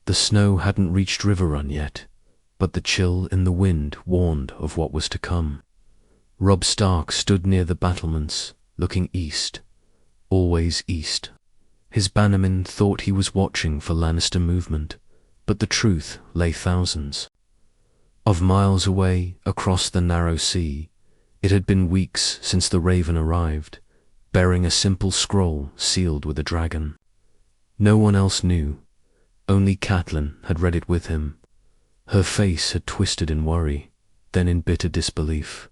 The snow hadn't reached Riverrun yet, but the chill in the wind warned of what was to come. Robb Stark stood near the battlements, looking east, always east. His bannermen thought he was watching for Lannister movement, but the truth lay thousands of miles away across the narrow sea. It had been weeks since the Raven arrived, bearing a simple scroll sealed with a dragon. No one else knew. Only Catelyn had read it with him. Her face had twisted in worry, then in bitter disbelief.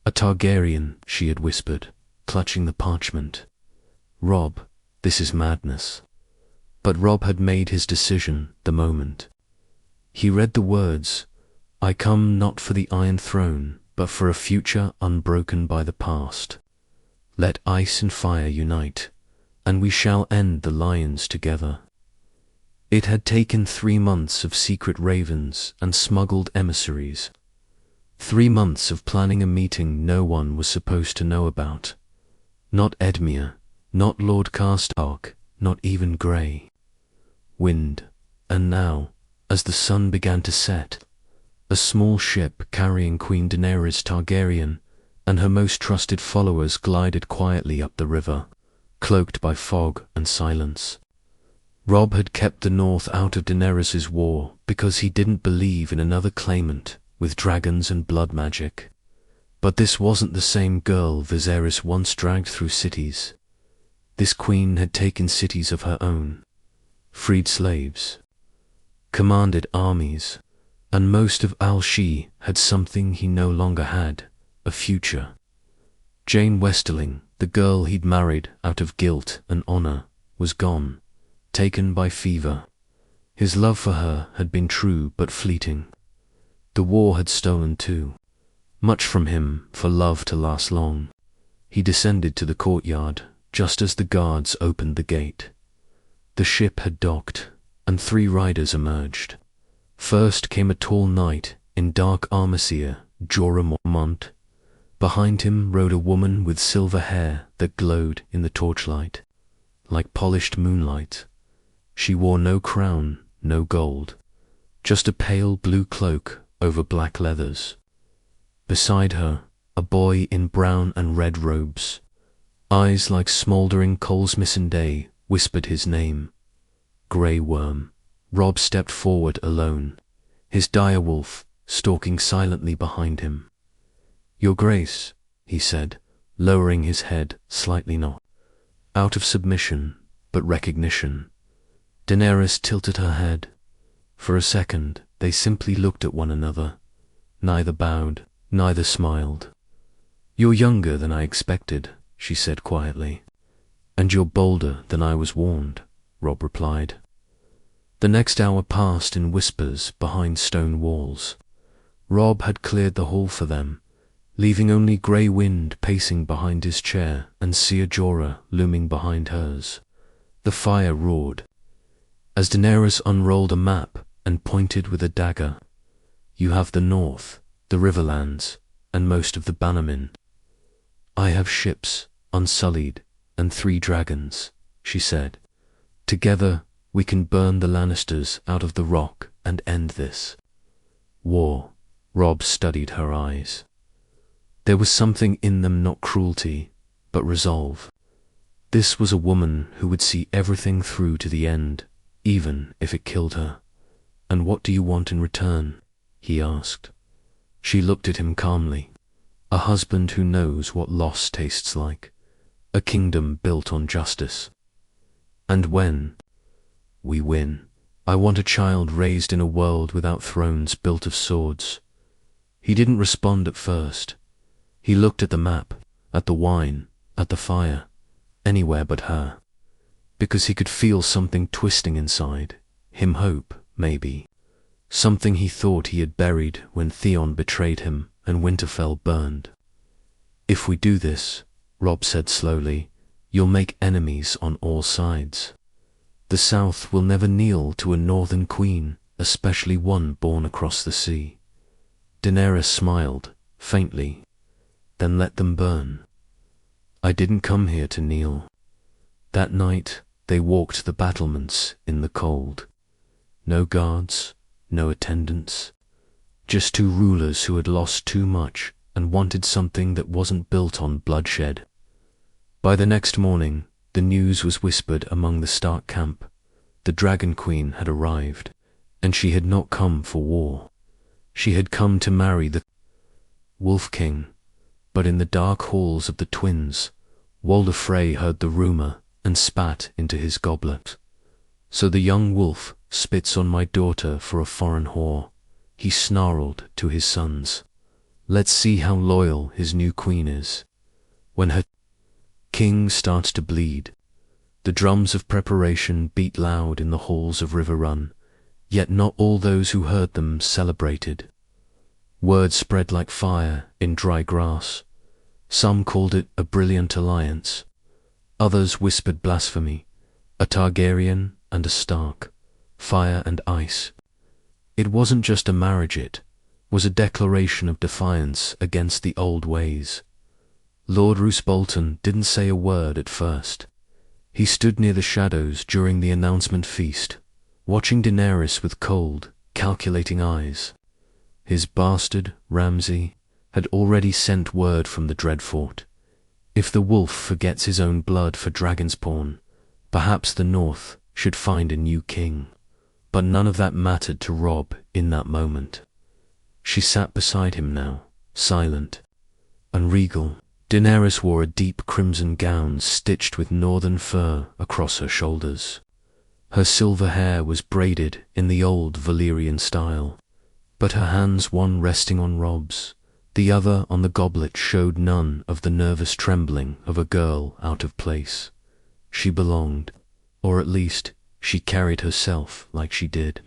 "A Targaryen," she had whispered, clutching the parchment. "Robb, this is madness." But Robb had made his decision the moment. He read the words, "I come not for the Iron Throne, but for a future unbroken by the past. Let ice and fire unite, and we shall end the lions together." It had taken 3 months of secret ravens and smuggled emissaries. 3 months of planning a meeting no one was supposed to know about. Not Edmure, not Lord Carstark, not even Grey. Wind. And now, as the sun began to set, a small ship carrying Queen Daenerys Targaryen and her most trusted followers glided quietly up the river, cloaked by fog and silence. Robb had kept the North out of Daenerys' war because he didn't believe in another claimant with dragons and blood magic. But this wasn't the same girl Viserys once dragged through cities. This queen had taken cities of her own, freed slaves, commanded armies, and most of all she had something he no longer had, a future. Jane Westerling, the girl he'd married out of guilt and honor, was gone, taken by fever. His love for her had been true but fleeting. The war had stolen too much from him for love to last long. He descended to the courtyard just as the guards opened the gate. The ship had docked, and 3 riders emerged. First came a tall knight in dark armor-seer, Jorah Mormont. Behind him rode a woman with silver hair that glowed in the torchlight, like polished moonlight. She wore no crown, no gold, just a pale blue cloak over black leathers. Beside her, a boy in brown and red robes, eyes like smouldering coals Missandei, whispered his name. Grey Worm. Robb stepped forward alone, his direwolf stalking silently behind him. "Your Grace," he said, lowering his head slightly, not out of submission, but recognition. Daenerys tilted her head. For a second, they simply looked at one another. Neither bowed, neither smiled. "You're younger than I expected," she said quietly. "And you're bolder than I was warned," Robb replied. The next hour passed in whispers behind stone walls. Robb had cleared the hall for them, leaving only Grey Wind pacing behind his chair and Seer Jorah looming behind hers. The fire roared as Daenerys unrolled a map and pointed with a dagger. "You have the North, the Riverlands, and most of the bannermen. I have ships, unsullied, and 3 dragons," she said. "Together we can burn the Lannisters out of the rock and end this war." Robb studied her eyes. There was something in them, not cruelty, but resolve. This was a woman who would see everything through to the end, even if it killed her. "And what do you want in return?" he asked. She looked at him calmly. "A husband who knows what loss tastes like. A kingdom built on justice. And when we win, I want a child raised in a world without thrones built of swords." He didn't respond at first. He looked at the map, at the wine, at the fire, anywhere but her. Because he could feel something twisting inside, him hope, maybe. Something he thought he had buried when Theon betrayed him and Winterfell burned. "If we do this," Robb said slowly, "you'll make enemies on all sides. The South will never kneel to a northern queen, especially one born across the sea." Daenerys smiled, faintly. "Then let them burn. I didn't come here to kneel." That night they walked the battlements in the cold. No guards, no attendants. Just two rulers who had lost too much and wanted something that wasn't built on bloodshed. By the next morning, the news was whispered among the Stark camp. The Dragon Queen had arrived, and she had not come for war. She had come to marry the Wolf King. But in the dark halls of the twins, Walder Frey heard the rumor and spat into his goblet. So the young wolf spits on my daughter for a foreign whore, he snarled to his sons. Let's see how loyal his new queen is. When her king starts to bleed, the drums of preparation beat loud in the halls of Riverrun, yet not all those who heard them celebrated. Word spread like fire in dry grass. Some called it a brilliant alliance. Others whispered blasphemy, a Targaryen and a Stark, fire and ice. It wasn't just a marriage, it was a declaration of defiance against the old ways. Lord Roose Bolton didn't say a word at first. He stood near the shadows during the announcement feast, watching Daenerys with cold, calculating eyes. His bastard, Ramsay, had already sent word from the Dreadfort. If the wolf forgets his own blood for dragon's pawn, perhaps the North should find a new king. But none of that mattered to Robb in that moment. She sat beside him now, silent and regal. Daenerys wore a deep crimson gown stitched with northern fur across her shoulders. Her silver hair was braided in the old Valyrian style, but her hands, one resting on Robb's, the other on the goblet, showed none of the nervous trembling of a girl out of place. She belonged, or at least she carried herself like she did.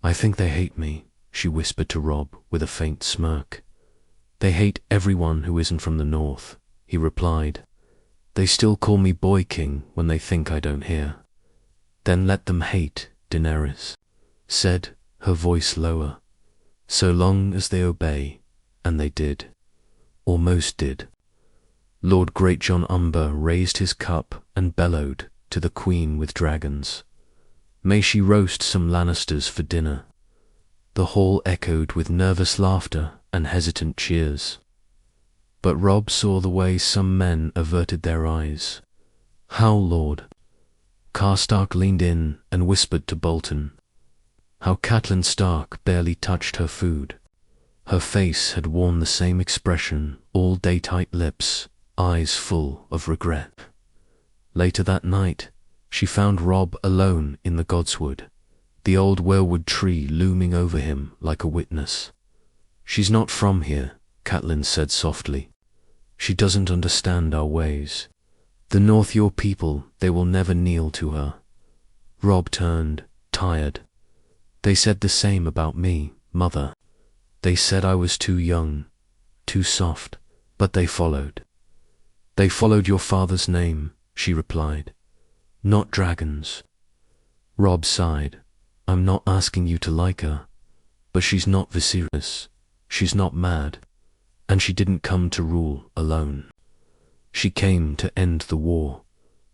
I think they hate me, she whispered to Robb with a faint smirk. They hate everyone who isn't from the North, he replied. They still call me Boy King when they think I don't hear. Then let them hate, Daenerys said, her voice lower. So long as they obey, and they did. Almost did. Lord Greatjon Umber raised his cup and bellowed to the Queen with dragons. May she roast some Lannisters for dinner. The hall echoed with nervous laughter and hesitant cheers. But Robb saw the way some men averted their eyes. How, Lord? Karstark leaned in and whispered to Bolton. How Catelyn Stark barely touched her food. Her face had worn the same expression, all day, tight lips, eyes full of regret. Later that night, she found Robb alone in the godswood, the old weirwood tree looming over him like a witness. She's not from here, Catelyn said softly. She doesn't understand our ways. The North, your people, they will never kneel to her. Robb turned, tired. They said the same about me, Mother. They said I was too young, too soft, but they followed. They followed your father's name, she replied. Not dragons. Robb sighed. I'm not asking you to like her, but she's not Viserys. She's not mad, and she didn't come to rule alone. She came to end the war,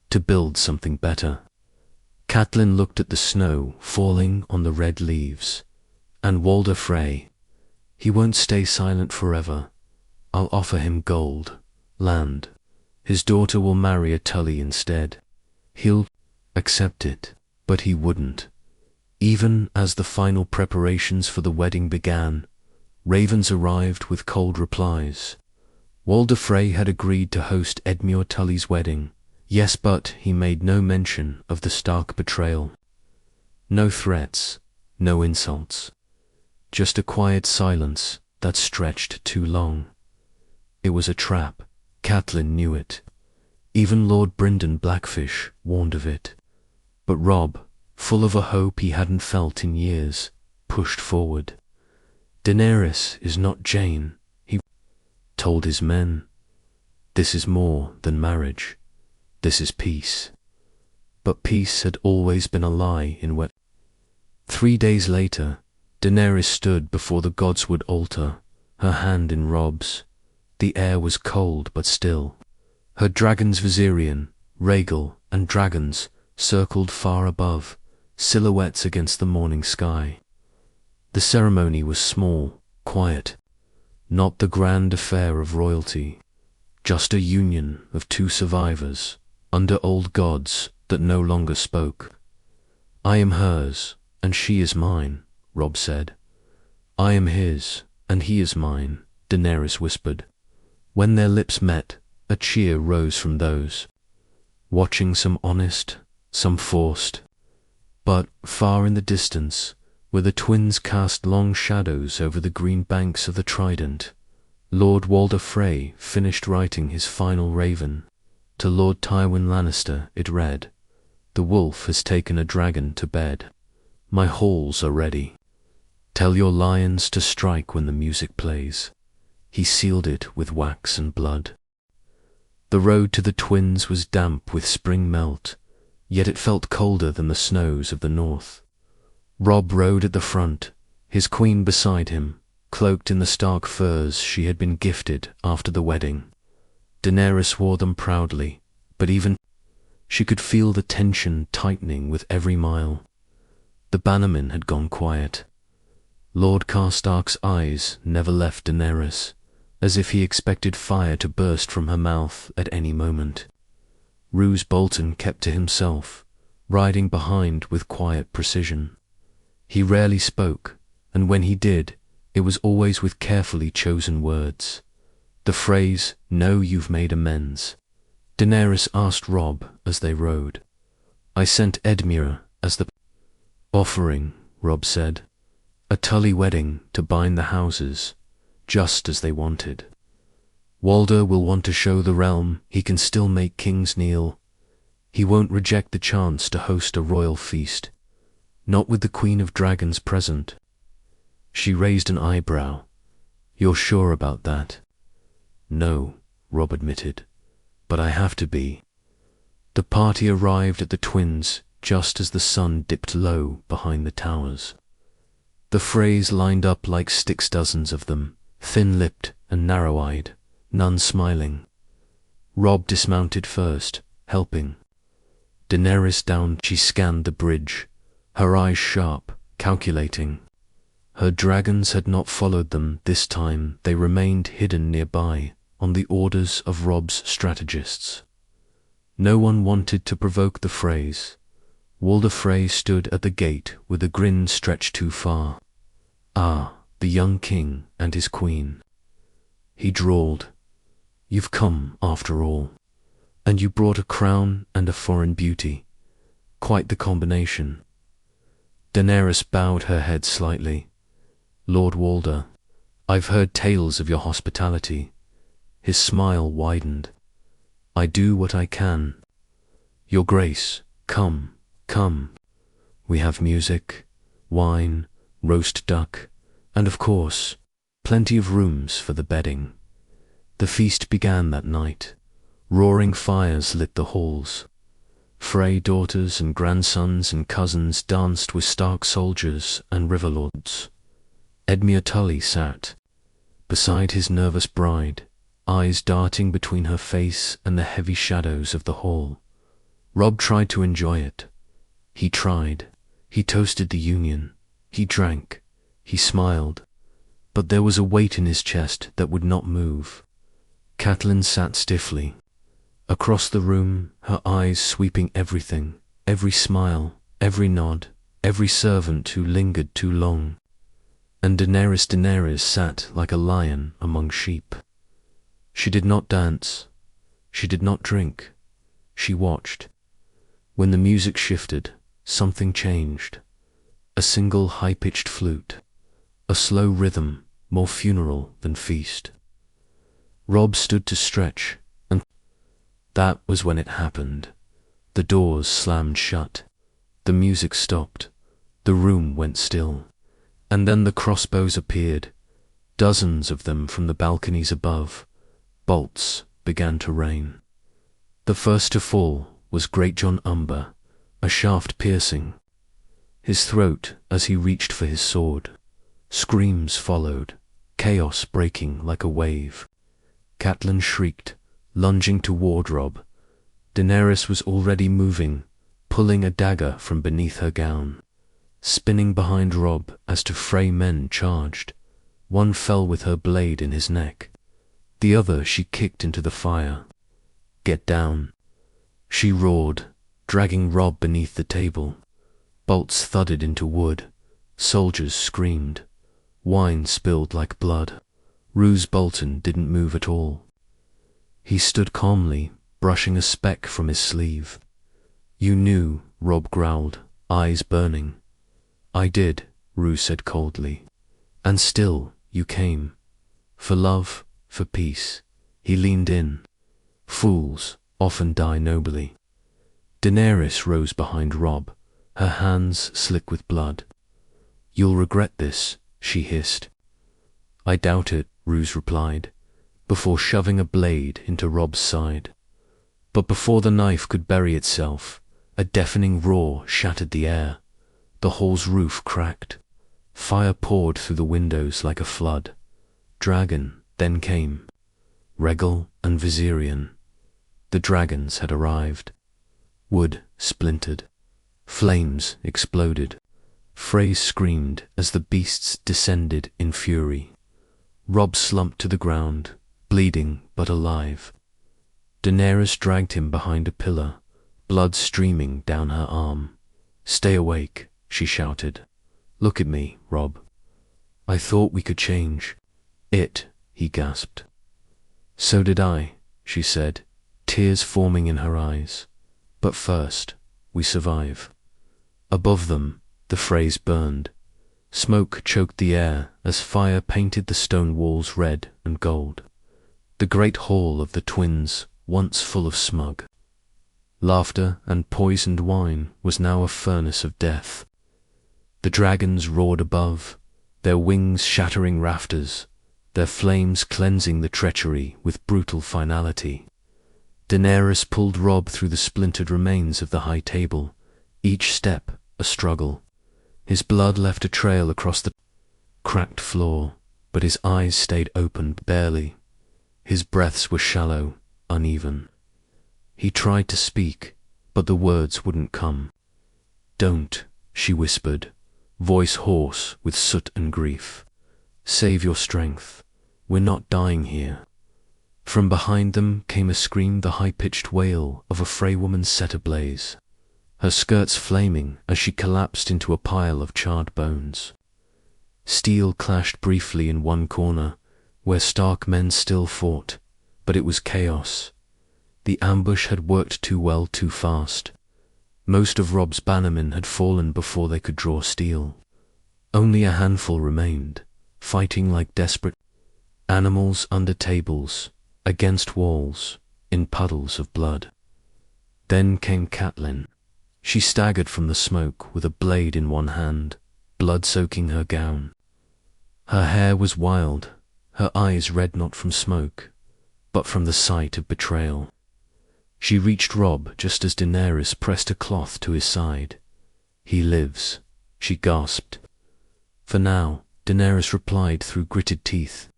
to build something better. Catelyn looked at the snow falling on the red leaves, and Walder Frey. He won't stay silent forever. I'll offer him gold, land. His daughter will marry a Tully instead. He'll accept it, but he wouldn't. Even as the final preparations for the wedding began, ravens arrived with cold replies. Walder Frey had agreed to host Edmure Tully's wedding. Yes, but he made no mention of the Stark betrayal. No threats, no insults. Just a quiet silence that stretched too long. It was a trap. Catelyn knew it. Even Lord Brynden Blackfish warned of it. But Robb, full of a hope he hadn't felt in years, pushed forward. Daenerys is not Jane, he told his men. This is more than marriage. This is peace. But peace had always been a lie in wet. 3 days later, Daenerys stood before the godswood altar, her hand in Robb's. The air was cold but still. Her dragons Viserion, Rhaegal, and dragons circled far above, silhouettes against the morning sky. The ceremony was small, quiet, not the grand affair of royalty, just a union of two survivors under old gods that no longer spoke. "I am hers, and she is mine," Robb said. "I am his, and he is mine," Daenerys whispered. When their lips met, a cheer rose from those, watching, some honest, some forced. But far in the distance, where the twins cast long shadows over the green banks of the Trident, Lord Walder Frey finished writing his final raven. To Lord Tywin Lannister it read, "The wolf has taken a dragon to bed. My halls are ready. Tell your lions to strike when the music plays." He sealed it with wax and blood. The road to the twins was damp with spring melt, yet it felt colder than the snows of the north. Robb rode at the front, his queen beside him, cloaked in the stark furs she had been gifted after the wedding. Daenerys wore them proudly, but even she could feel the tension tightening with every mile. The bannermen had gone quiet. Lord Karstark's eyes never left Daenerys, as if he expected fire to burst from her mouth at any moment. Roose Bolton kept to himself, riding behind with quiet precision. He rarely spoke, and when he did, it was always with carefully chosen words. The phrase, "No, you've made amends." Daenerys asked Robb as they rode. "I sent Edmure as the offering," Robb said. "A Tully wedding to bind the houses, just as they wanted. Walder will want to show the realm he can still make kings kneel. He won't reject the chance to host a royal feast. Not with the Queen of Dragons present." She raised an eyebrow. "You're sure about that?" "No," Robb admitted, "but I have to be." The party arrived at the twins just as the sun dipped low behind the towers. The Freys lined up like sticks, dozens of them, thin-lipped and narrow-eyed, none smiling. Robb dismounted first, helping. Daenerys down, she scanned the bridge, her eyes sharp, calculating. Her dragons had not followed them this time. They remained hidden nearby, on the orders of Robb's strategists. No one wanted to provoke the Freys. Walder Frey stood at the gate with a grin stretched too far. "Ah, the young king and his queen." He drawled, "You've come after all. And you brought a crown and a foreign beauty. Quite the combination." Daenerys bowed her head slightly. "Lord Walder, I've heard tales of your hospitality." His smile widened. "I do what I can. Your Grace, come, come. We have music, wine, roast duck, and of course, plenty of rooms for the bedding." The feast began that night. Roaring fires lit the halls. Frey daughters and grandsons and cousins danced with Stark soldiers and riverlords. Edmure Tully sat beside his nervous bride, eyes darting between her face and the heavy shadows of the hall. Robb tried to enjoy it. He tried. He toasted the union. He drank. He smiled. But there was a weight in his chest that would not move. Catelyn sat stiffly. Across the room, her eyes sweeping everything, every smile, every nod, every servant who lingered too long. And Daenerys sat like a lion among sheep. She did not dance. She did not drink. She watched. When the music shifted, something changed. A single high-pitched flute. A slow rhythm, more funeral than feast. Robb stood to stretch, and that was when it happened. The doors slammed shut. The music stopped. The room went still. And then the crossbows appeared, dozens of them from the balconies above. Bolts began to rain. The first to fall was Great John Umber, a shaft piercing his throat as he reached for his sword. Screams followed, chaos breaking like a wave. Catelyn shrieked, lunging toward Robb. Daenerys was already moving, pulling a dagger from beneath her gown, spinning behind Robb as 2 Frey men charged. One fell with her blade in his neck. The other she kicked into the fire. "Get down," she roared, dragging Robb beneath the table. Bolts thudded into wood. Soldiers screamed. Wine spilled like blood. Roose Bolton didn't move at all. He stood calmly, brushing a speck from his sleeve. "You knew," Robb growled, eyes burning. "I did," Roose said coldly. "And still you came. For love, for peace." He leaned in. "Fools often die nobly." Daenerys rose behind Robb, her hands slick with blood. "You'll regret this," she hissed. "I doubt it," Roose replied, before shoving a blade into Robb's side. But before the knife could bury itself, a deafening roar shattered the air. The hall's roof cracked. Fire poured through the windows like a flood. Dragon then came. Regal and Viserion. The dragons had arrived. Wood splintered. Flames exploded. Frey screamed as the beasts descended in fury. Robb slumped to the ground, bleeding but alive. Daenerys dragged him behind a pillar, blood streaming down her arm. "Stay awake," she shouted. "Look at me, Robb. I thought we could change." He gasped. "So did I," she said, tears forming in her eyes. "But first, we survive." Above them, the Freys burned. Smoke choked the air as fire painted the stone walls red and gold. The great hall of the twins, once full of smug, laughter and poisoned wine, was now a furnace of death. The dragons roared above, their wings shattering rafters, their flames cleansing the treachery with brutal finality. Daenerys pulled Robb through the splintered remains of the high table, each step a struggle. His blood left a trail across the cracked floor, but his eyes stayed open barely. His breaths were shallow, uneven. He tried to speak, but the words wouldn't come. "Don't," she whispered, voice hoarse with soot and grief. "Save your strength. We're not dying here." From behind them came a scream, the high-pitched wail of a Frey woman set ablaze, her skirts flaming as she collapsed into a pile of charred bones. Steel clashed briefly in one corner, where Stark men still fought, but it was chaos. The ambush had worked too well too fast. Most of Robb's bannermen had fallen before they could draw steel. Only a handful remained, fighting like desperate animals under tables, against walls, in puddles of blood. Then came Catelyn. She staggered from the smoke with a blade in one hand, blood soaking her gown. Her hair was wild, her eyes red not from smoke, but from the sight of betrayal. She reached Robb just as Daenerys pressed a cloth to his side. "He lives," she gasped. "For now," Daenerys replied through gritted teeth.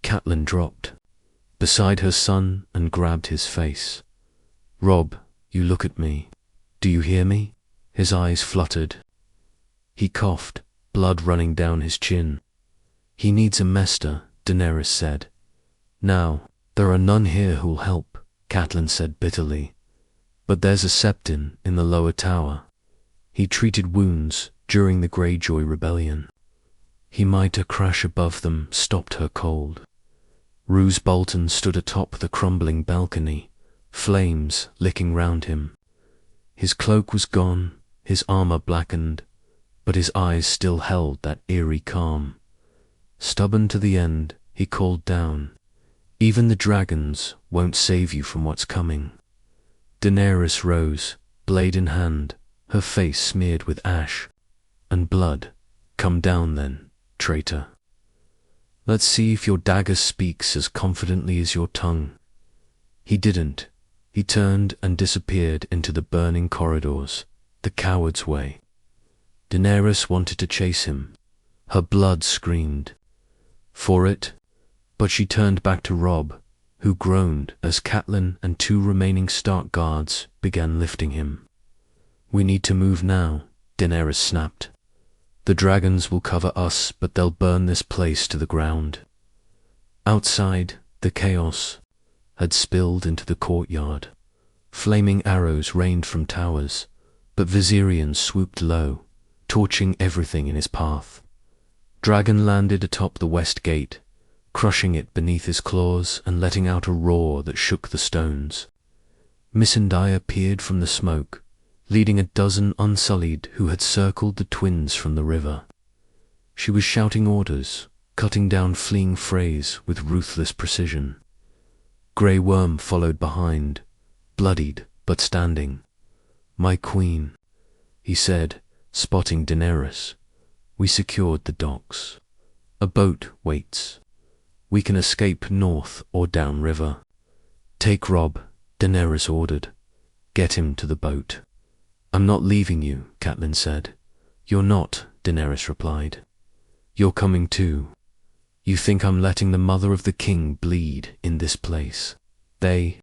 Catelyn dropped beside her son and grabbed his face. "Robb, you look at me. Do you hear me?" His eyes fluttered. He coughed, blood running down his chin. "He needs a Mester," Daenerys said. "Now, there are none here who'll help," Catelyn said bitterly. "But there's a Septon in the lower tower. He treated wounds during the Greyjoy rebellion. He might a crash above them stopped her cold." Roose Bolton stood atop the crumbling balcony, flames licking round him. His cloak was gone, his armor blackened, but his eyes still held that eerie calm. Stubborn to the end, he called down, "Even the dragons won't save you from what's coming." Daenerys rose, blade in hand, her face smeared with ash and blood. "Come down then, traitor. Let's see if your dagger speaks as confidently as your tongue." He didn't. He turned and disappeared into the burning corridors, the coward's way. Daenerys wanted to chase him. Her blood screamed for it, but she turned back to Robb, who groaned as Catelyn and 2 remaining Stark guards began lifting him. We need to move now, Daenerys snapped. The dragons will cover us, but they'll burn this place to the ground. Outside, the chaos had spilled into the courtyard. Flaming arrows rained from towers, but Viserion swooped low, torching everything in his path. Dragon landed atop the west gate, crushing it beneath his claws and letting out a roar that shook the stones. Missandei appeared from the smoke, leading a dozen Unsullied who had circled the twins from the river. She was shouting orders, cutting down fleeing Freys with ruthless precision. Grey Worm followed behind, bloodied but standing. "My queen," he said, spotting Daenerys. "We secured the docks. A boat waits. We can escape north or downriver." "Take Robb," Daenerys ordered. "Get him to the boat." "I'm not leaving you," Catelyn said. "You're not," Daenerys replied. "You're coming too. You think I'm letting the mother of the king bleed in this place?" They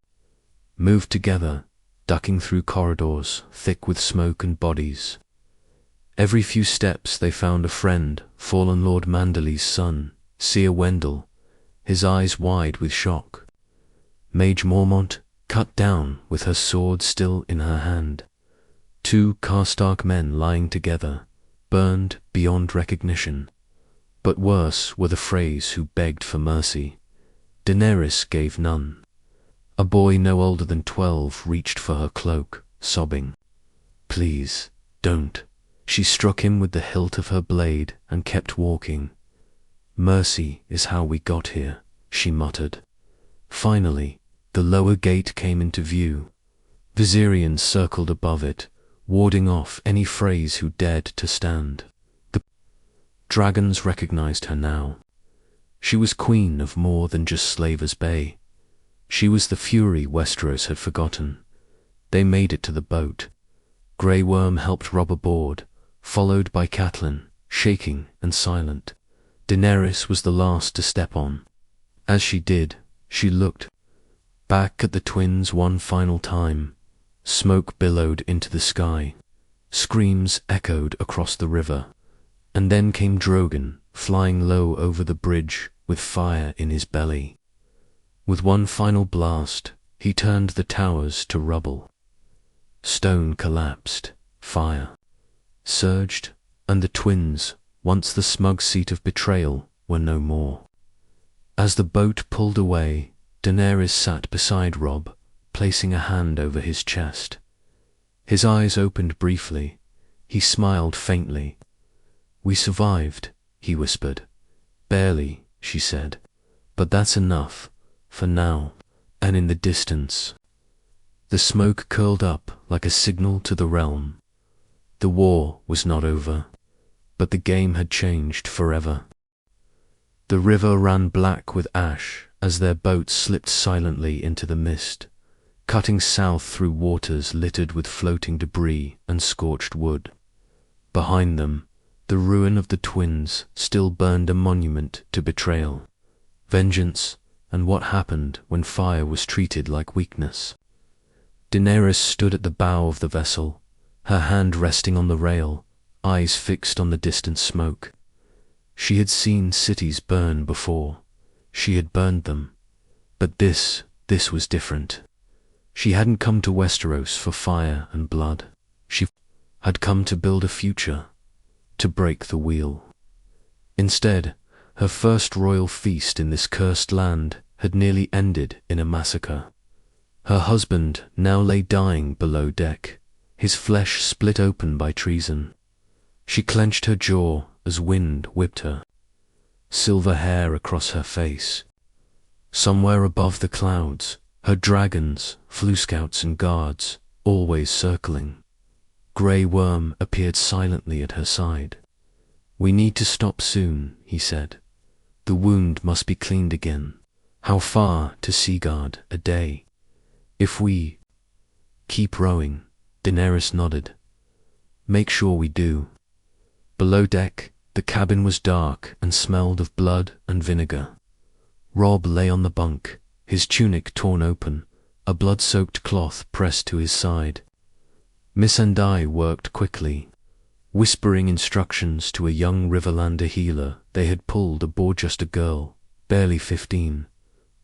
moved together, ducking through corridors thick with smoke and bodies. Every few steps they found a friend, fallen Lord Manderly's son, Seer Wendell, his eyes wide with shock. Mage Mormont, cut down with her sword still in her hand. Two Karstark men lying together, burned beyond recognition. But worse were the Freys who begged for mercy. Daenerys gave none. A boy no older than 12 reached for her cloak, sobbing. "Please, don't." She struck him with the hilt of her blade and kept walking. "Mercy is how we got here," she muttered. Finally, the lower gate came into view. Viserion circled above it, warding off any Freys who dared to stand. The dragons recognized her now. She was queen of more than just Slaver's Bay. She was the fury Westeros had forgotten. They made it to the boat. Grey Worm helped Robb aboard, followed by Catelyn, shaking and silent. Daenerys was the last to step on. As she did, she looked back at the twins one final time. Smoke billowed into the sky. Screams echoed across the river. And then came Drogon, flying low over the bridge with fire in his belly. With one final blast, he turned the towers to rubble. Stone collapsed, fire surged, and the twins, once the smug seat of betrayal, were no more. As the boat pulled away, Daenerys sat beside Robb, placing a hand over his chest. His eyes opened briefly. He smiled faintly. "We survived," he whispered. "Barely," she said. "But that's enough, for now." And in the distance, the smoke curled up like a signal to the realm. The war was not over, but the game had changed forever. The river ran black with ash as their boat slipped silently into the mist, cutting south through waters littered with floating debris and scorched wood. Behind them, the ruin of the twins still burned a monument to betrayal, vengeance, and what happened when fire was treated like weakness. Daenerys stood at the bow of the vessel, her hand resting on the rail, eyes fixed on the distant smoke. She had seen cities burn before. She had burned them. But this was different. She hadn't come to Westeros for fire and blood. She had come to build a future, to break the wheel. Instead, her first royal feast in this cursed land had nearly ended in a massacre. Her husband now lay dying below deck, his flesh split open by treason. She clenched her jaw as wind whipped her, silver hair across her face. Somewhere above the clouds, her dragons, flue scouts and guards, always circling. Grey Worm appeared silently at her side. "We need to stop soon," he said. "The wound must be cleaned again. How far to Seaguard a day?" "If we keep rowing," Daenerys nodded. "Make sure we do." Below deck, the cabin was dark and smelled of blood and vinegar. Robb lay on the bunk, his tunic torn open, a blood-soaked cloth pressed to his side. Missandei worked quickly, whispering instructions to a young Riverlander healer they had pulled aboard just a girl, barely 15,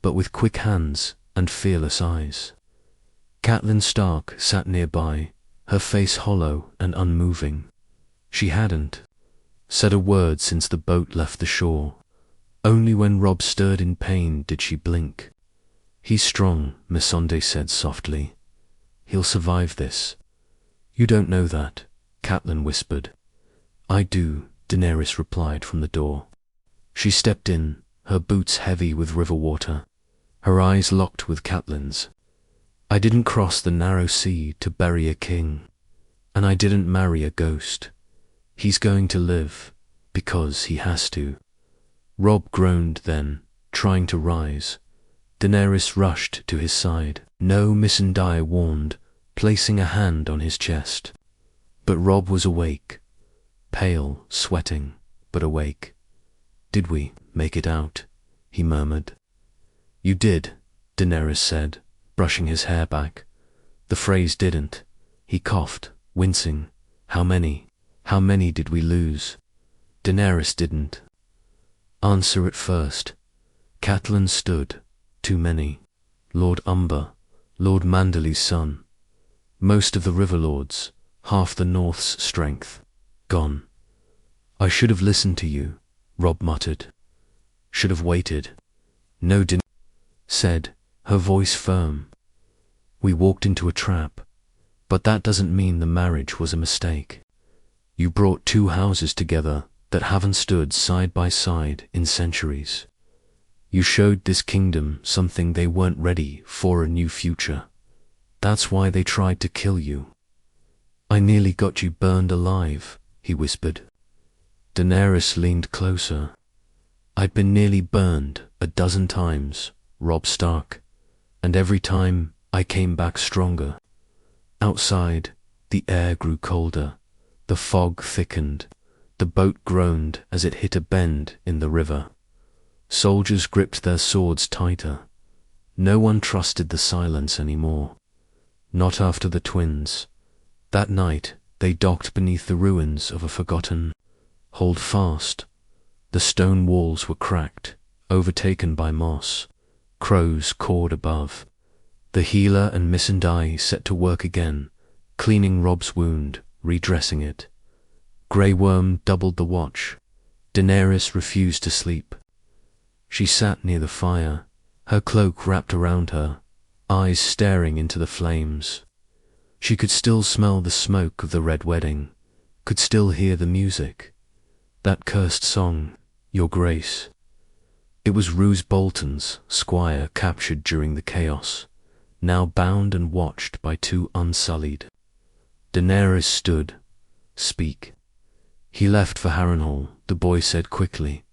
but with quick hands and fearless eyes. Catelyn Stark sat nearby, her face hollow and unmoving. She hadn't said a word since the boat left the shore. Only when Robb stirred in pain did she blink. "He's strong," Missandei said softly. "He'll survive this." "You don't know that," Catelyn whispered. "I do," Daenerys replied from the door. She stepped in, her boots heavy with river water, her eyes locked with Catelyn's. "I didn't cross the narrow sea to bury a king, and I didn't marry a ghost. He's going to live, because he has to." Robb groaned then, trying to rise. Daenerys rushed to his side. "No," Missandei warned, placing a hand on his chest. But Robb was awake, pale, sweating, but awake. "Did we make it out?" he murmured. "You did," Daenerys said, brushing his hair back. "The phrase didn't." He coughed, wincing. How many did we lose?" Daenerys didn't answer at first. Catelyn stood. "Too many. Lord Umber, Lord Manderly's son. Most of the River Lords, half the North's strength. Gone." "I should have listened to you," Robb muttered. "Should have waited." "No," Daenerys said, her voice firm. "We walked into a trap, but that doesn't mean the marriage was a mistake. You brought two houses together that haven't stood side by side in centuries. You showed this kingdom something they weren't ready for, a new future. That's why they tried to kill you." "I nearly got you burned alive," he whispered. Daenerys leaned closer. "I'd been nearly burned a dozen times, Robb Stark, and every time I came back stronger." Outside, the air grew colder, the fog thickened, the boat groaned as it hit a bend in the river. Soldiers gripped their swords tighter. No one trusted the silence anymore. Not after the twins. That night, they docked beneath the ruins of a forgotten hold fast. The stone walls were cracked, overtaken by moss. Crows cawed above. The healer and Missandei set to work again, cleaning Robb's wound, redressing it. Grey Worm doubled the watch. Daenerys refused to sleep. She sat near the fire, her cloak wrapped around her, eyes staring into the flames. She could still smell the smoke of the Red Wedding, could still hear the music. That cursed song, Your Grace. It was Roose Bolton's squire captured during the chaos, now bound and watched by two unsullied. Daenerys stood. "Speak." "He left for Harrenhal," the boy said quickly.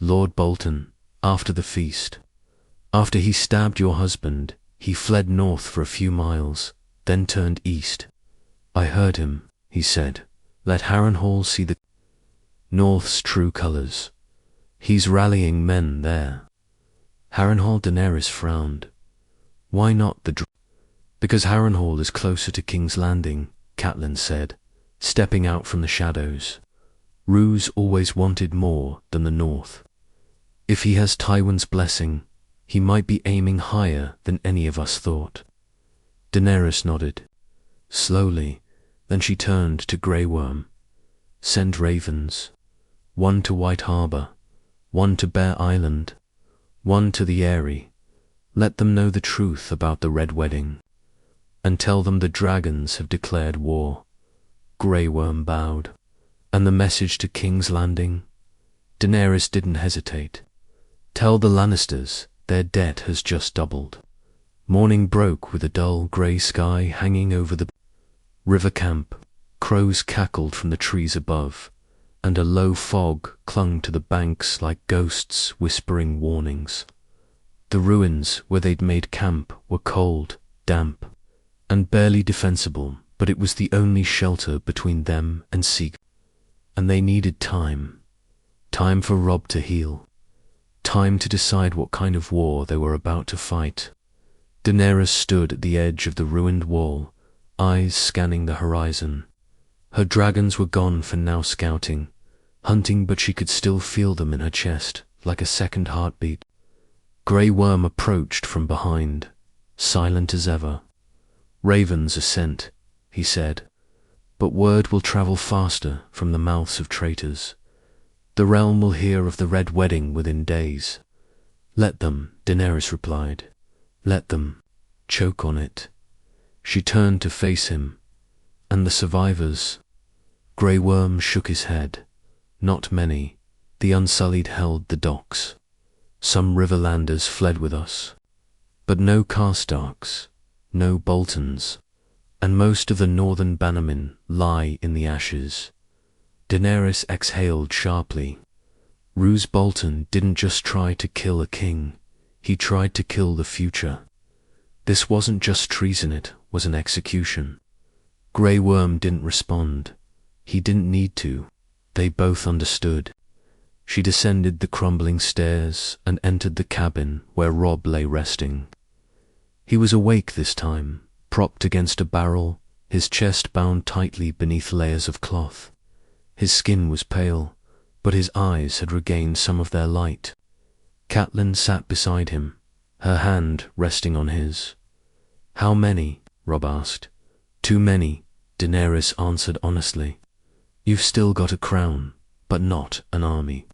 "Lord Bolton, after the feast. After he stabbed your husband, he fled north for a few miles, then turned east. I heard him," he said. "Let Harrenhal see the North's true colors. He's rallying men there." Harrenhal. Daenerys frowned. "Why not the "Because Harrenhal is closer to King's Landing," Catelyn said, stepping out from the shadows. "Roose always wanted more than the North. If he has Tywin's blessing, he might be aiming higher than any of us thought." Daenerys nodded. Slowly, then she turned to Grey Worm. "Send ravens. One to White Harbor, one to Bear Island, one to the Eyrie. Let them know the truth about the Red Wedding, and tell them the dragons have declared war." Grey Worm bowed. "And the message to King's Landing?" Daenerys didn't hesitate. "Tell the Lannisters their debt has just doubled." Morning broke with a dull grey sky hanging over the river camp. Crows cackled from the trees above, and a low fog clung to the banks like ghosts whispering warnings. The ruins where they'd made camp were cold, damp, and barely defensible, but it was the only shelter between them and sea. And they needed time. Time for Robb to heal. Time to decide what kind of war they were about to fight. Daenerys stood at the edge of the ruined wall, eyes scanning the horizon. Her dragons were gone for now, scouting, hunting, but she could still feel them in her chest, like a second heartbeat. Grey Worm approached from behind, silent as ever. "Ravens are sent," he said, "but word will travel faster from the mouths of traitors. The realm will hear of the Red Wedding within days." "Let them," Daenerys replied. "Let them choke on it." She turned to face him. "And the survivors?" Grey Worm shook his head. "Not many. The Unsullied held the docks. Some Riverlanders fled with us. But no Karstarks, no Boltons, and most of the northern bannermen lie in the ashes." Daenerys exhaled sharply. Roose Bolton didn't just try to kill a king, he tried to kill the future. This wasn't just treason, it was an execution. Grey Worm didn't respond. He didn't need to. They both understood. She descended the crumbling stairs and entered the cabin where Robb lay resting. He was awake this time, propped against a barrel, his chest bound tightly beneath layers of cloth. His skin was pale, but his eyes had regained some of their light. Catelyn sat beside him, her hand resting on his. "How many?" Robb asked. "Too many," Daenerys answered honestly. "You've still got a crown, but not an army."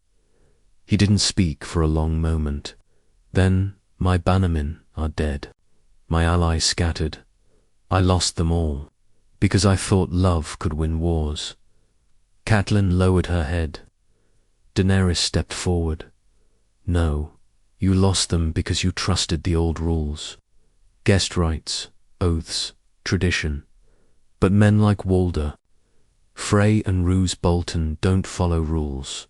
He didn't speak for a long moment. Then, "My bannermen are dead. My allies scattered. I lost them all, because I thought love could win wars." Catelyn lowered her head. Daenerys stepped forward. "No, you lost them because you trusted the old rules. Guest rights, oaths, tradition. But men like Walder, Frey and Roose Bolton don't follow rules.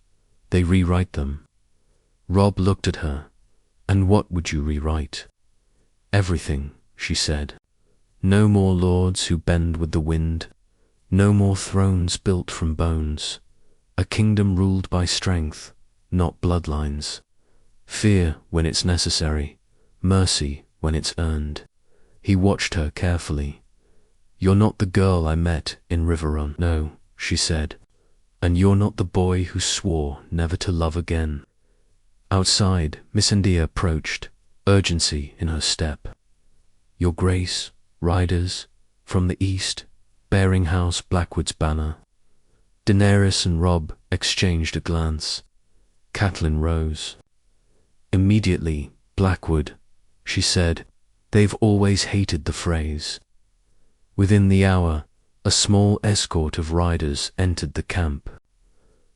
They rewrite them." Robb looked at her. "And what would you rewrite?" "Everything," she said. "No more lords who bend with the wind. No more thrones built from bones. A kingdom ruled by strength, not bloodlines. Fear when it's necessary, mercy when it's earned." He watched her carefully. "You're not the girl I met in Riverrun." "No," she said. "And you're not the boy who swore never to love again." Outside, Missandei approached, urgency in her step. "Your Grace, riders, from the east, bearing House Blackwood's banner." Daenerys and Robb exchanged a glance. Catelyn rose. "Immediately, Blackwood," she said. "They've always hated the phrase." Within the hour, a small escort of riders entered the camp.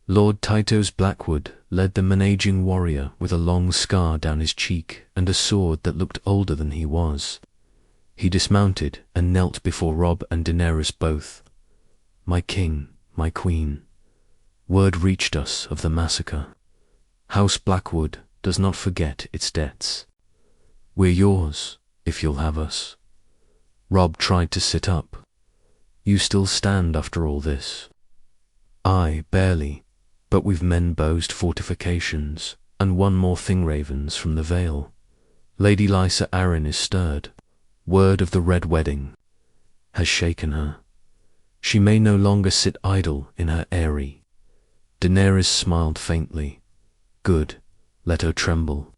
Lord Tytos Blackwood led them, an aging warrior with a long scar down his cheek and a sword that looked older than he was. He dismounted and knelt before Robb and Daenerys both. "My king, my queen, word reached us of the massacre. House Blackwood does not forget its debts. We're yours, if you'll have us." Robb tried to sit up. "You still stand after all this?" "Aye, barely, but we've men-bowsed fortifications and won more Thingravens from the Vale. Lady Lysa Arryn is stirred. Word of the Red Wedding has shaken her. She may no longer sit idle in her eyrie." Daenerys smiled faintly. "Good, let her tremble.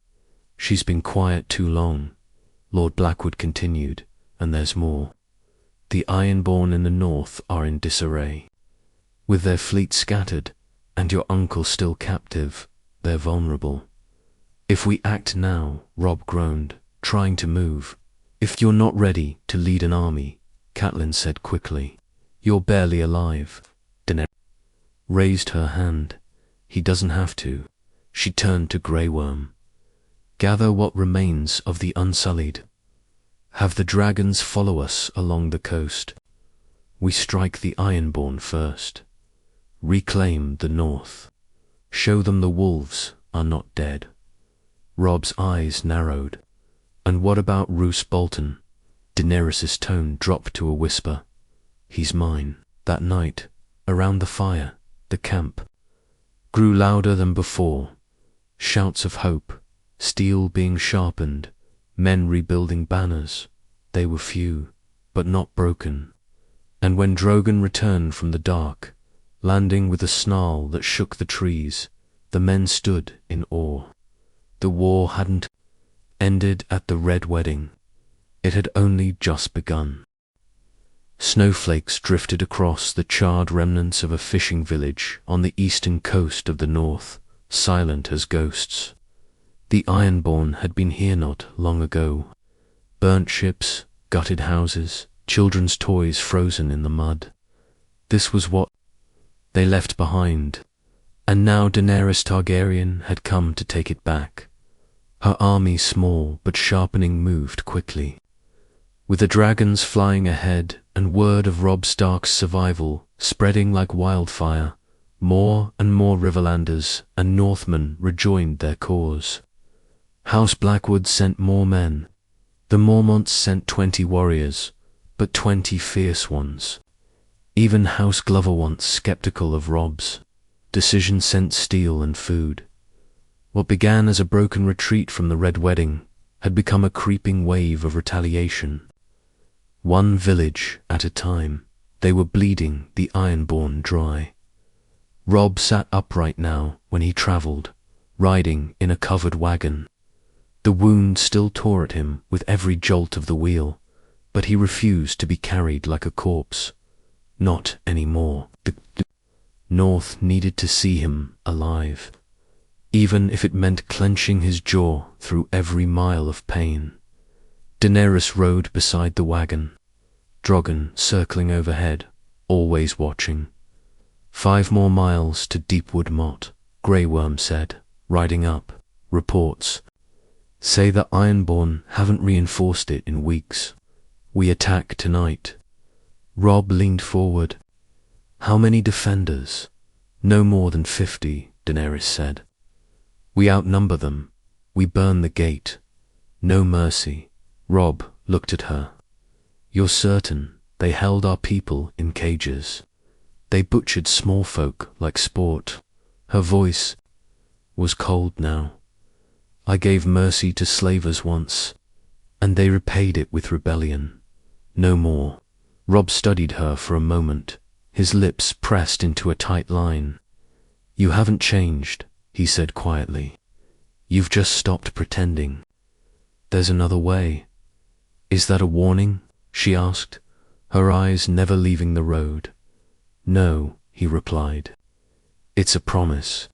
She's been quiet too long," Lord Blackwood continued, "and there's more. The Ironborn in the north are in disarray. With their fleet scattered, and your uncle still captive, they're vulnerable. If we act now," Robb groaned, trying to move. "If you're not ready to lead an army," Catelyn said quickly, "you're barely alive." Daenerys raised her hand. "He doesn't have to." She turned to Grey Worm. "Gather what remains of the Unsullied. Have the dragons follow us along the coast. We strike the Ironborn first. Reclaim the north. Show them the wolves are not dead." Robb's eyes narrowed. "And what about Roose Bolton?" Daenerys' tone dropped to a whisper. "He's mine." That night, around the fire, the camp grew louder than before. Shouts of hope, steel being sharpened, men rebuilding banners. They were few, but not broken. And when Drogon returned from the dark, landing with a snarl that shook the trees, the men stood in awe. The war hadn't ended at the Red Wedding. It had only just begun. Snowflakes drifted across the charred remnants of a fishing village on the eastern coast of the north, silent as ghosts. The Ironborn had been here not long ago. Burnt ships, gutted houses, children's toys frozen in the mud. This was what they left behind, and now Daenerys Targaryen had come to take it back. Her army, small but sharpening, moved quickly. With the dragons flying ahead and word of Robb Stark's survival spreading like wildfire, more and more Riverlanders and Northmen rejoined their cause. House Blackwood sent more men. The Mormonts sent 20 warriors, but 20 fierce ones. Even House Glover, once skeptical of Robb's decision, sent steel and food. What began as a broken retreat from the Red Wedding had become a creeping wave of retaliation. One village at a time, they were bleeding the Ironborn dry. Robb sat upright now when he travelled, riding in a covered wagon. The wound still tore at him with every jolt of the wheel, but he refused to be carried like a corpse. Not anymore. The North needed to see him alive, even if it meant clenching his jaw through every mile of pain. Daenerys rode beside the wagon, Drogon circling overhead, always watching. 5 more miles to Deepwood, Motte, Grey Worm said, riding up. Reports say the Ironborn haven't reinforced it in weeks. We attack tonight. Robb leaned forward. How many defenders? No more than 50, Daenerys said. We outnumber them. We burn the gate. No mercy. Robb looked at her. You're certain they held our people in cages? They butchered small folk like sport. Her voice was cold now. I gave mercy to slavers once, and they repaid it with rebellion. No more. Robb studied her for a moment, his lips pressed into a tight line. You haven't changed, he said quietly. You've just stopped pretending. There's another way. Is that a warning? She asked, her eyes never leaving the road. No, he replied. It's a promise.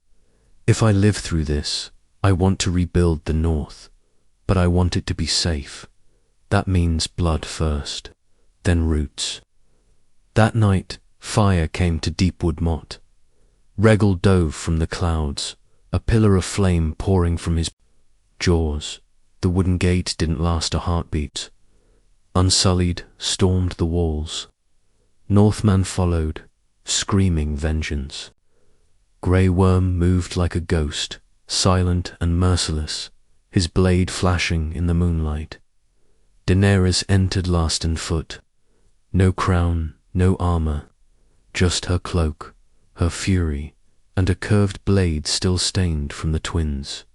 If I live through this, I want to rebuild the North, but I want it to be safe. That means blood first, then roots. That night, fire came to Deepwood, Motte. Rhaegal dove from the clouds, a pillar of flame pouring from his jaws. The wooden gate didn't last a heartbeat. Unsullied, stormed the walls. Northman followed, screaming vengeance. Grey Worm moved like a ghost, silent and merciless, his blade flashing in the moonlight. Daenerys entered last on foot. No crown, no armor, just her cloak, her fury, and a curved blade still stained from the twins.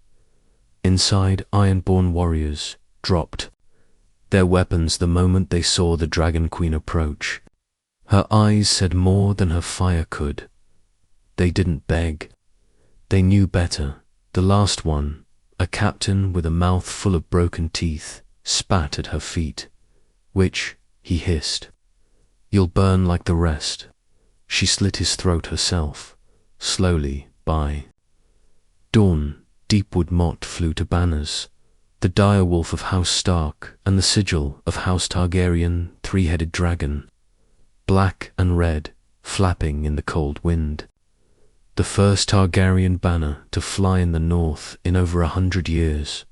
Inside, Ironborn warriors dropped their weapons the moment they saw the Dragon Queen approach. Her eyes said more than her fire could. They didn't beg. They knew better. The last one, a captain with a mouth full of broken teeth, spat at her feet. Which, he hissed. You'll burn like the rest. She slit his throat herself, slowly, by dawn. Deepwood Motte flew to banners, the direwolf of House Stark and the sigil of House Targaryen, 3-headed dragon, black and red, flapping in the cold wind. The first Targaryen banner to fly in the North in over 100 years.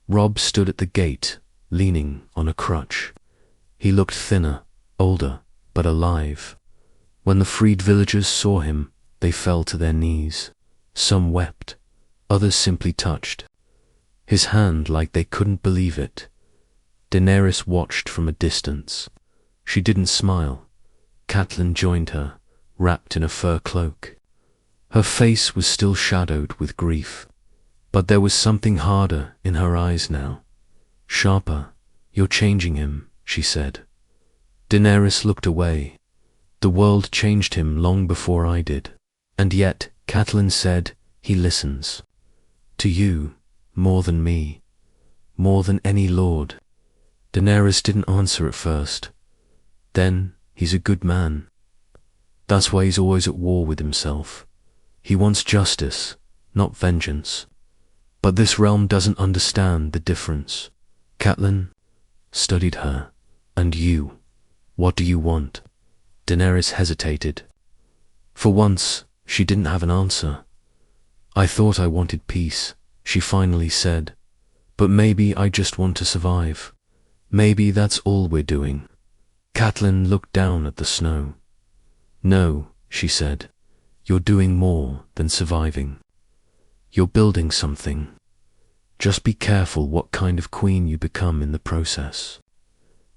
Robb stood at the gate, leaning on a crutch. He looked thinner, older, but alive. When the freed villagers saw him, they fell to their knees. Some wept, others simply touched his hand like they couldn't believe it. Daenerys watched from a distance. She didn't smile. Catelyn joined her, wrapped in a fur cloak. Her face was still shadowed with grief, but there was something harder in her eyes now. Sharper. You're changing him, she said. Daenerys looked away. The world changed him long before I did. And yet, Catelyn said, he listens. To you, more than me. More than any lord. Daenerys didn't answer at first. Then, he's a good man. That's why he's always at war with himself. He wants justice, not vengeance. But this realm doesn't understand the difference. Catelyn studied her. And you, what do you want? Daenerys hesitated. For once, she didn't have an answer. I thought I wanted peace, she finally said. But maybe I just want to survive. Maybe that's all we're doing. Catelyn looked down at the snow. No, she said. You're doing more than surviving. You're building something. Just be careful what kind of queen you become in the process.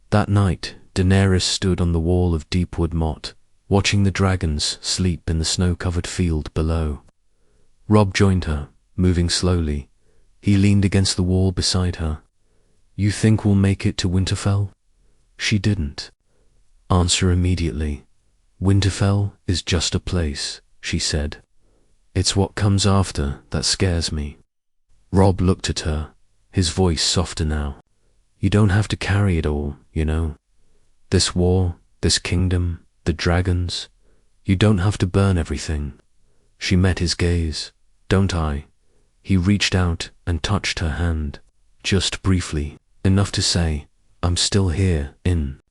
That night, Daenerys stood on the wall of Deepwood Motte, watching the dragons sleep in the snow-covered field below. Robb joined her, moving slowly. He leaned against the wall beside her. You think we'll make it to Winterfell? She didn't answer immediately. Winterfell is just a place, she said. It's what comes after that scares me. Robb looked at her, his voice softer now. You don't have to carry it all, you know. This war, this kingdom, the dragons. You don't have to burn everything. She met his gaze. Don't I? He reached out and touched her hand. Just briefly, enough to say, I'm still here. In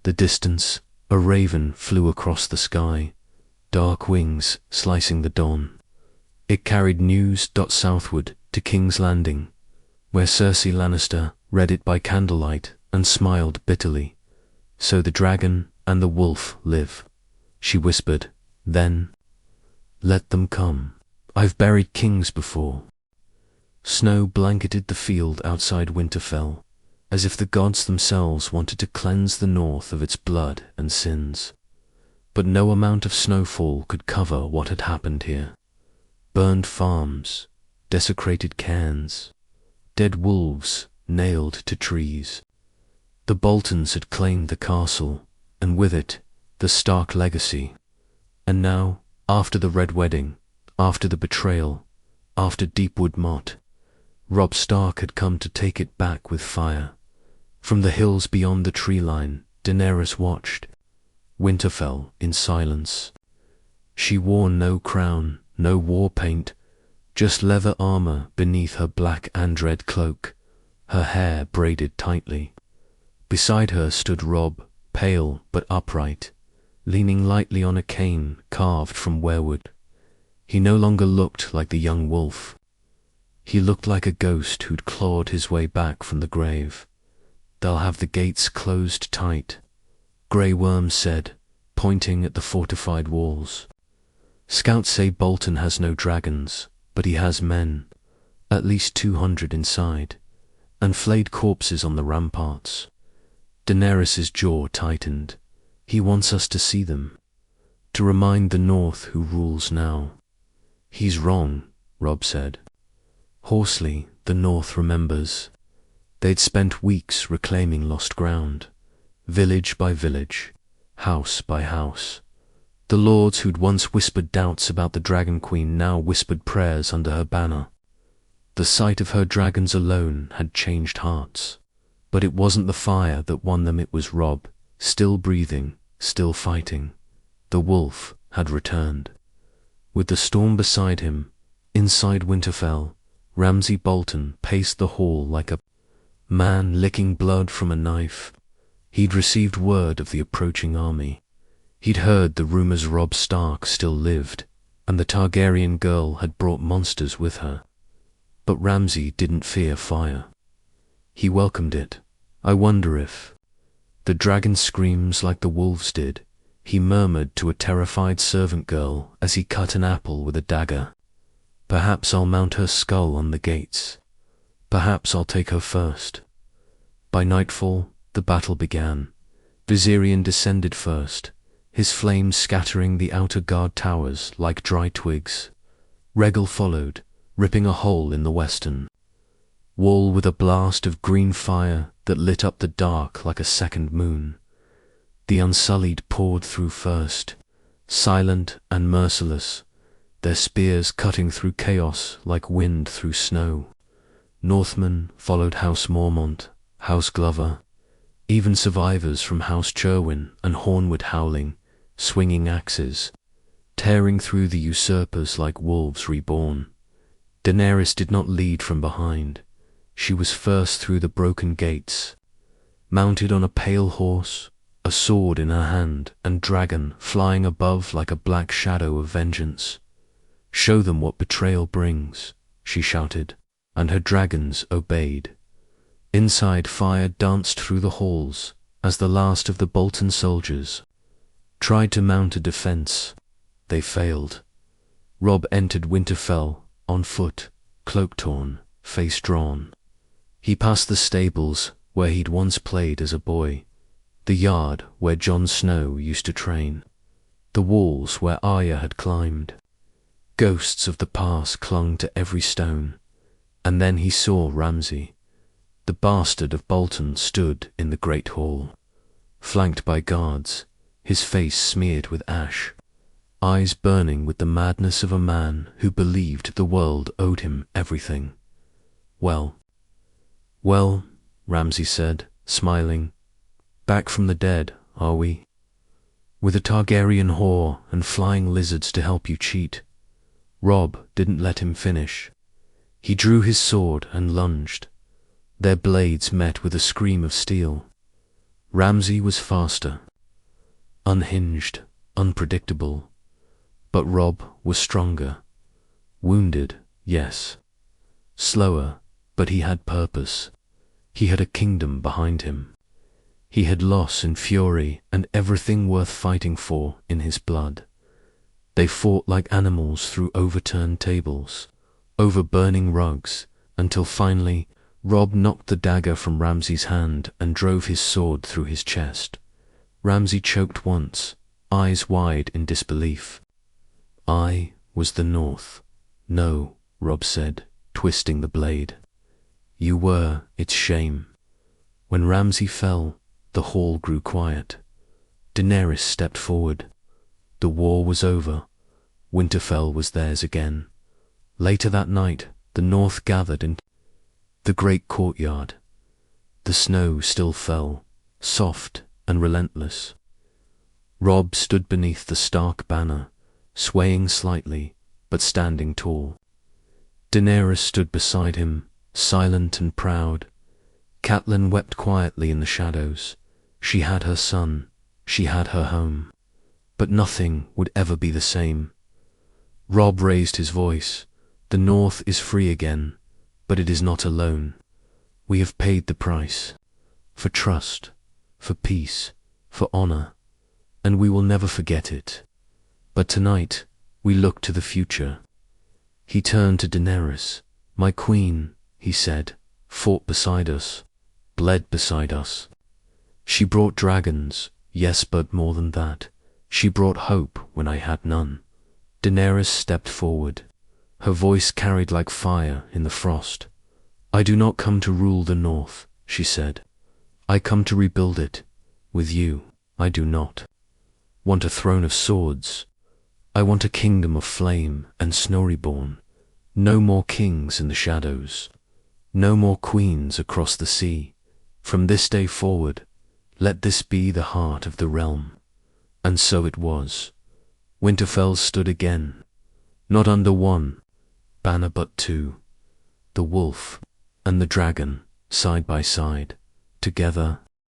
the distance, a raven flew across the sky, dark wings slicing the dawn. It carried news southward to King's Landing, where Cersei Lannister read it by candlelight and smiled bitterly. So the dragon and the wolf live, she whispered. Then, let them come. I've buried kings before. Snow blanketed the field outside Winterfell, as if the gods themselves wanted to cleanse the north of its blood and sins. But no amount of snowfall could cover what had happened here. Burned farms, desecrated cairns, dead wolves nailed to trees. The Boltons had claimed the castle, and with it, the Stark legacy. And now, after the Red Wedding, after the betrayal, after Deepwood Motte, Robb Stark had come to take it back with fire. From the hills beyond the tree line, Daenerys watched Winterfell in silence. She wore no crown, no war paint, just leather armor beneath her black and red cloak, her hair braided tightly. Beside her stood Robb, pale but upright, leaning lightly on a cane carved from weirwood. He no longer looked like the young wolf. He looked like a ghost who'd clawed his way back from the grave. They'll have the gates closed tight, Grey Worm said, pointing at the fortified walls. Scouts say Bolton has no dragons, but he has men, at least 200 inside, and flayed corpses on the ramparts. Daenerys' jaw tightened. He wants us to see them, to remind the North who rules now. He's wrong, Robb said. Hoarsely, the North remembers. They'd spent weeks reclaiming lost ground, village by village, house by house. The lords who'd once whispered doubts about the Dragon Queen now whispered prayers under her banner. The sight of her dragons alone had changed hearts. But it wasn't the fire that won them, it was Robb, still breathing, still fighting. The wolf had returned. With the storm beside him, inside Winterfell, Ramsay Bolton paced the hall like a man licking blood from a knife. He'd received word of the approaching army. He'd heard the rumors Robb Stark still lived, and the Targaryen girl had brought monsters with her. But Ramsay didn't fear fire. He welcomed it. I wonder if the dragon screams like the wolves did, he murmured to a terrified servant girl as he cut an apple with a dagger. Perhaps I'll mount her skull on the gates. Perhaps I'll take her first. By nightfall, the battle began. Viserion descended first, his flames scattering the outer guard towers like dry twigs. Rhaegal followed, ripping a hole in the western wall with a blast of green fire that lit up the dark like a second moon. The Unsullied poured through first, silent and merciless, their spears cutting through chaos like wind through snow. Northmen followed House Mormont, House Glover, even survivors from House Cherwin and Hornwood howling, swinging axes, tearing through the usurpers like wolves reborn. Daenerys did not lead from behind. She was first through the broken gates, mounted on a pale horse, a sword in her hand, and dragon flying above like a black shadow of vengeance. "Show them what betrayal brings," she shouted, and her dragons obeyed. Inside, fire danced through the halls as the last of the Bolton soldiers tried to mount a defense. They failed. Robb entered Winterfell on foot, cloak torn, face drawn. He passed the stables where he'd once played as a boy, the yard where Jon Snow used to train, the walls where Arya had climbed. Ghosts of the past clung to every stone, and then he saw Ramsay. The bastard of Bolton stood in the great hall, flanked by guards, his face smeared with ash, eyes burning with the madness of a man who believed the world owed him everything. Well, Ramsay said, smiling. "Back from the dead, are we? With a Targaryen whore and flying lizards to help you cheat." Robb didn't let him finish. He drew his sword and lunged. Their blades met with a scream of steel. Ramsay was faster, unhinged, unpredictable, but Robb was stronger. Wounded, yes. Slower, but he had purpose. He had a kingdom behind him. He had loss and fury and everything worth fighting for in his blood. They fought like animals through overturned tables, over burning rugs, until finally Robb knocked the dagger from Ramsay's hand and drove his sword through his chest. Ramsay choked once, eyes wide in disbelief. "I was the North." "No," Robb said, twisting the blade. "You were its shame." When Ramsay fell, the hall grew quiet. Daenerys stepped forward. The war was over. Winterfell was theirs again. Later that night, the North gathered in the great courtyard. The snow still fell, soft and relentless. Robb stood beneath the stark banner, swaying slightly, but standing tall. Daenerys stood beside him, silent and proud. Catelyn wept quietly in the shadows. She had her son, she had her home, but nothing would ever be the same. Robb raised his voice. "The North is free again, but it is not alone. We have paid the price, for trust, for peace, for honor, and we will never forget it. But tonight, we look to the future." He turned to Daenerys. "My queen," he said, "fought beside us, bled beside us. She brought dragons, yes, but more than that. She brought hope when I had none." Daenerys stepped forward. Her voice carried like fire in the frost. "I do not come to rule the North," she said. "I come to rebuild it. With you, I do not want a throne of swords. I want a kingdom of flame and snow reborn. No more kings in the shadows. No more queens across the sea. From this day forward, let this be the heart of the realm." And so it was. Winterfell stood again, not under one banner but two, the wolf and the dragon, side by side, together